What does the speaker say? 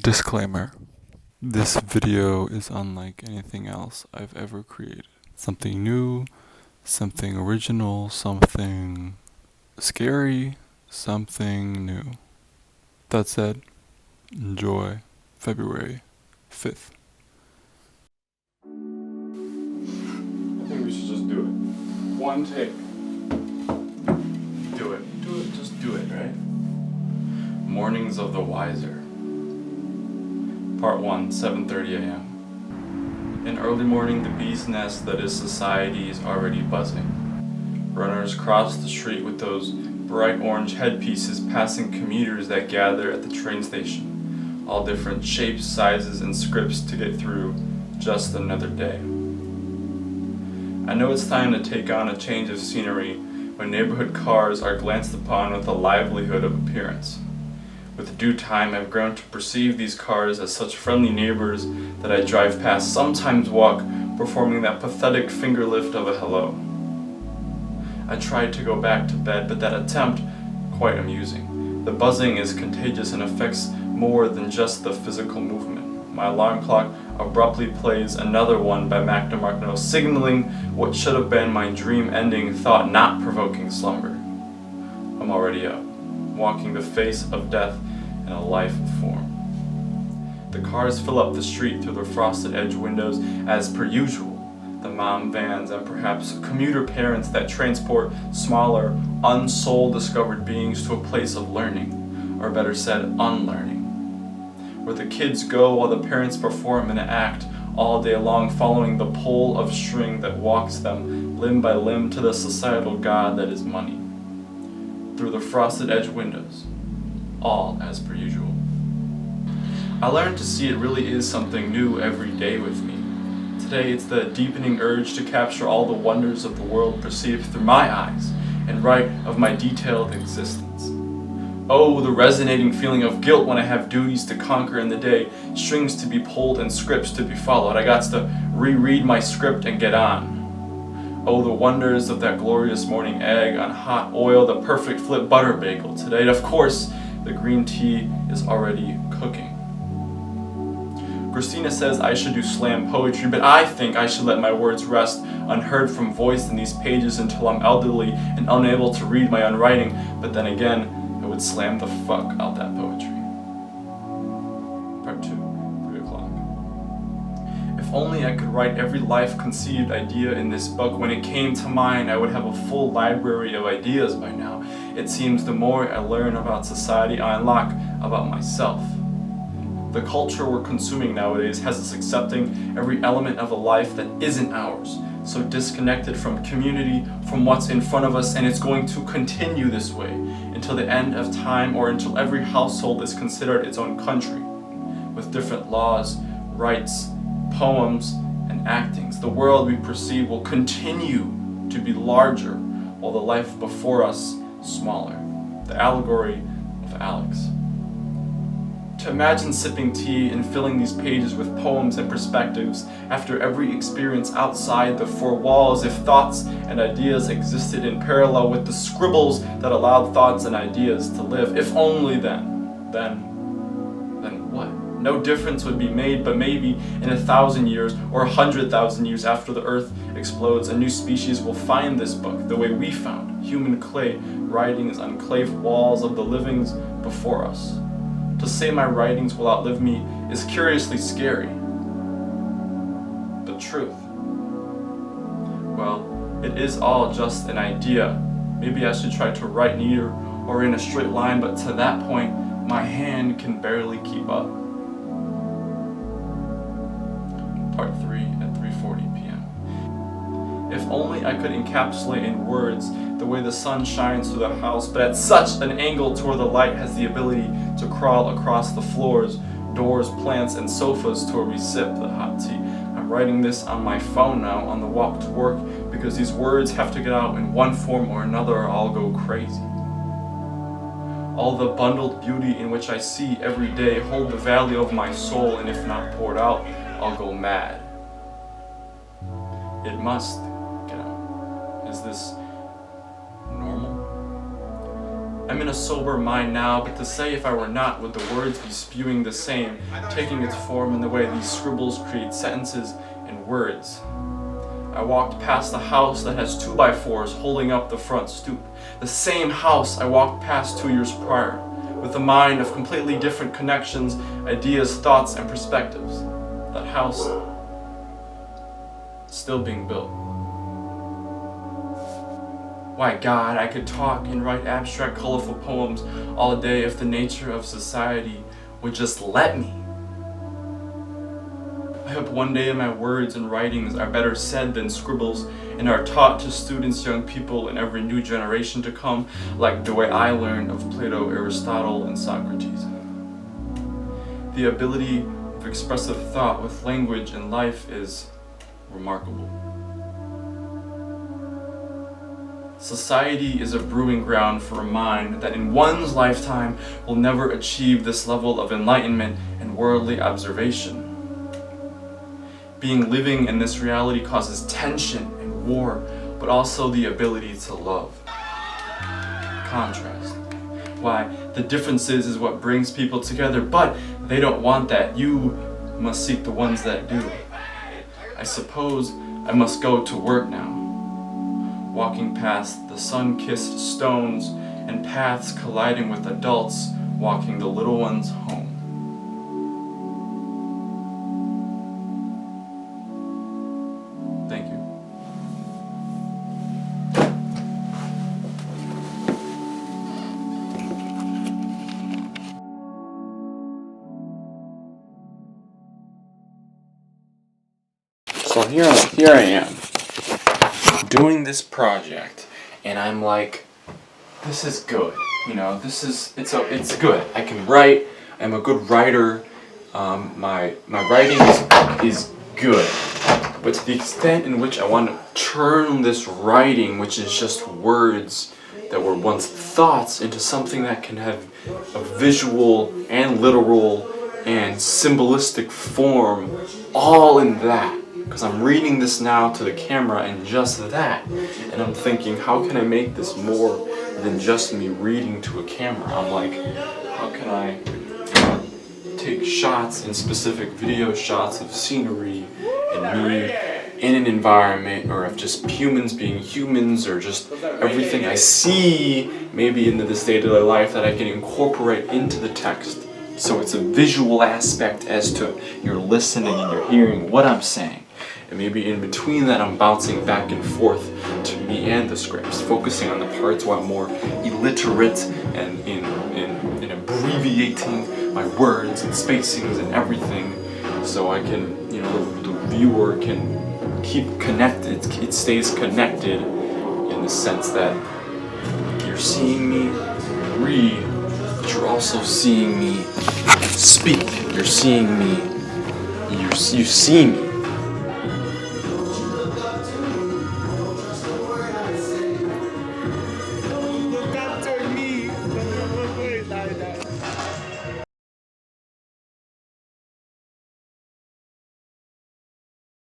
Disclaimer. This video is unlike anything else I've ever created. Something new, something original, something scary, something new. That said, enjoy February 5th. I think we should just do it. One take. Do it. Just do it, right? Mornings of the Wiser. Part 1, 7:30 a.m. In early morning, the bee's nest that is society is already buzzing. Runners cross the street with those bright orange headpieces, passing commuters that gather at the train station, all different shapes, sizes, and scripts to get through just another day. I know it's time to take on a change of scenery when neighborhood cars are glanced upon with a livelihood of appearance. With due time, I've grown to perceive these cars as such friendly neighbors that I drive past, sometimes walk, performing that pathetic finger lift of a hello. I tried to go back to bed, but that attempt, quite amusing. The buzzing is contagious and affects more than just the physical movement. My alarm clock abruptly plays another one by Mac DeMarco, signaling what should have been my dream-ending, thought-not-provoking slumber. I'm already up, walking the face of death in a life form. The cars fill up the street through the frosted edge windows as per usual. The mom vans and perhaps commuter parents that transport smaller, unsoul discovered beings to a place of learning, or better said, unlearning, where the kids go while the parents perform an act all day long, following the pull of string that walks them limb by limb to the societal god that is money. Through the frosted edge windows, all as per usual. I learned to see it really is something new every day with me. Today it's the deepening urge to capture all the wonders of the world perceived through my eyes and write of my detailed existence. Oh, the resonating feeling of guilt when I have duties to conquer in the day, strings to be pulled and scripts to be followed. I got to reread my script and get on. Oh, the wonders of that glorious morning egg on hot oil, the perfect flip butter bagel. Today, of course, the green tea is already cooking. Christina says I should do slam poetry, but I think I should let my words rest unheard from voice in these pages until I'm elderly and unable to read my own writing, but then again, I would slam the fuck out that poetry. Part 2, 3 o'clock. If only I could write every life-conceived idea in this book. When it came to mine, I would have a full library of ideas by now. It seems the more I learn about society, I unlock about myself. The culture we're consuming nowadays has us accepting every element of a life that isn't ours, so disconnected from community, from what's in front of us, and it's going to continue this way until the end of time, or until every household is considered its own country, with different laws, rights, poems, and actings. The world we perceive will continue to be larger, while the life before us smaller. The allegory of Alex. To imagine sipping tea and filling these pages with poems and perspectives after every experience outside the four walls, if thoughts and ideas existed in parallel with the scribbles that allowed thoughts and ideas to live, if only then what? No difference would be made, but maybe in 1,000 years or 100,000 years after the earth explodes, a new species will find this book the way we found human clay writings on clay walls of the livings before us. To say my writings will outlive me is curiously scary. The truth, well, it is all just an idea. Maybe I should try to write neater or in a straight line, but to that point, my hand can barely keep up. Part 3 at 3:40 p.m. If only I could encapsulate in words the way the sun shines through the house, but at such an angle to where the light has the ability to crawl across the floors, doors, plants, and sofas to where we sip the hot tea. I'm writing this on my phone now on the walk to work because these words have to get out in one form or another or I'll go crazy. All the bundled beauty in which I see every day hold the value of my soul, and if not poured out, I'll go mad. It must get out. Is this normal? I'm in a sober mind now, but to say if I were not, would the words be spewing the same, taking its form in the way these scribbles create sentences and words? I walked past the house that has 2x4s holding up the front stoop. The same house I walked past 2 years prior, with a mind of completely different connections, ideas, thoughts, and perspectives. That house still being built. Why, God, I could talk and write abstract, colorful poems all day if the nature of society would just let me. I hope one day my words and writings are better said than scribbles and are taught to students, young people, and every new generation to come, like the way I learned of Plato, Aristotle, and Socrates. The ability of expressive thought with language and life is remarkable. Society is a brewing ground for a mind that in one's lifetime will never achieve this level of enlightenment and worldly observation. Living in this reality causes tension and war, but also the ability to love. Contrast. Why, the differences is what brings people together, but they don't want that. You must seek the ones that do. I suppose I must go to work now. Walking past the sun-kissed stones and paths colliding with adults walking the little ones home. Thank you. So here I am, doing this project, and I'm like, this is good. You know, it's good. I can write. I'm a good writer. My writing is good. But to the extent in which I want to turn this writing, which is just words that were once thoughts, into something that can have a visual and literal and symbolistic form, all in that. Because I'm reading this now to the camera and just that. And I'm thinking, how can I make this more than just me reading to a camera? I'm like, how can I take shots and specific video shots of scenery and me in an environment, or of just humans being humans, or just everything I see maybe in this day-to-day life that I can incorporate into the text. So it's a visual aspect as to you're listening and you're hearing what I'm saying. And maybe in between that I'm bouncing back and forth to me and the scripts, focusing on the parts where I'm more illiterate and in abbreviating my words and spacings and everything, so I can, you know, the viewer can keep connected, it stays connected in the sense that you're seeing me read, but you're also seeing me speak, you're seeing me, you see me.